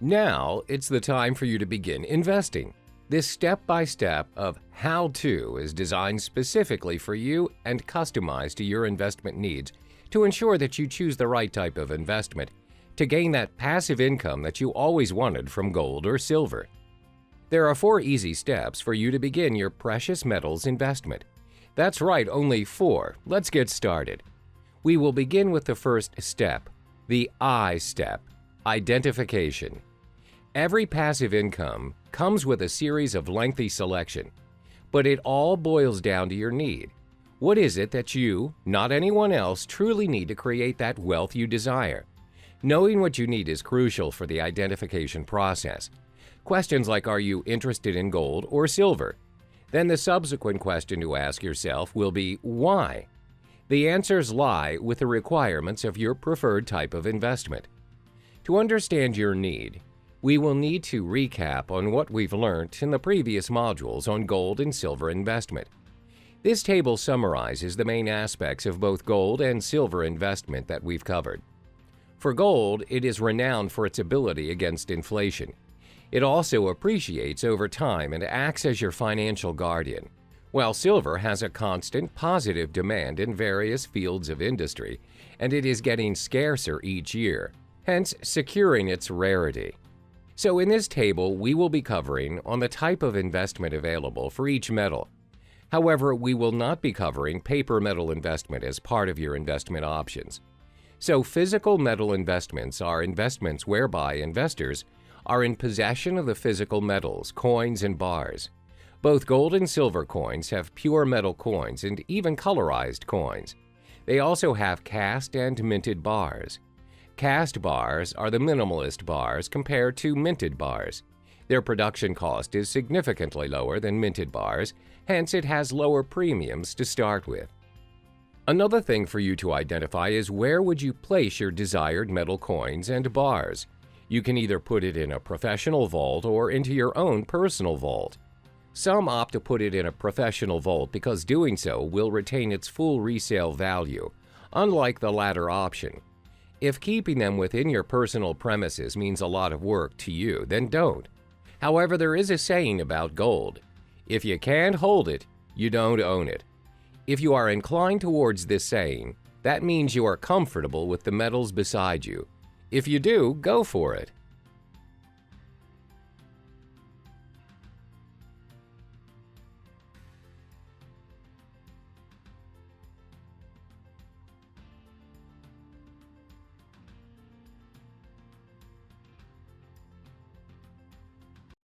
Now, it's the time for you to begin investing. This step-by-step of how-to is designed specifically for you and customized to your investment needs to ensure that you choose the right type of investment to gain that passive income that you always wanted from gold or silver. There are 4 easy steps for you to begin your precious metals investment. That's right, only 4. Let's get started. We will begin with the first step, the I step, identification. Every passive income comes with a series of lengthy selection, but it all boils down to your need. What is it that you, not anyone else, truly need to create that wealth you desire? Knowing what you need is crucial for the identification process. Questions like, are you interested in gold or silver? Then the subsequent question to ask yourself will be, why? The answers lie with the requirements of your preferred type of investment. To understand your need, we will need to recap on what we've learned in the previous modules on gold and silver investment. This table summarizes the main aspects of both gold and silver investment that we've covered. For gold, it is renowned for its ability against inflation. It also appreciates over time and acts as your financial guardian, while silver has a constant positive demand in various fields of industry, and it is getting scarcer each year, hence securing its rarity. So in this table, we will be covering on the type of investment available for each metal. However, we will not be covering paper metal investment as part of your investment options. So physical metal investments are investments whereby investors are in possession of the physical metals, coins, and bars. Both gold and silver coins have pure metal coins and even colorized coins. They also have cast and minted bars. Cast bars are the minimalist bars compared to minted bars. Their production cost is significantly lower than minted bars, hence it has lower premiums to start with. Another thing for you to identify is where would you place your desired metal coins and bars. You can either put it in a professional vault or into your own personal vault. Some opt to put it in a professional vault because doing so will retain its full resale value, unlike the latter option. If keeping them within your personal premises means a lot of work to you, then don't. However, there is a saying about gold: if you can't hold it, you don't own it. If you are inclined towards this saying, that means you are comfortable with the metals beside you. If you do, go for it.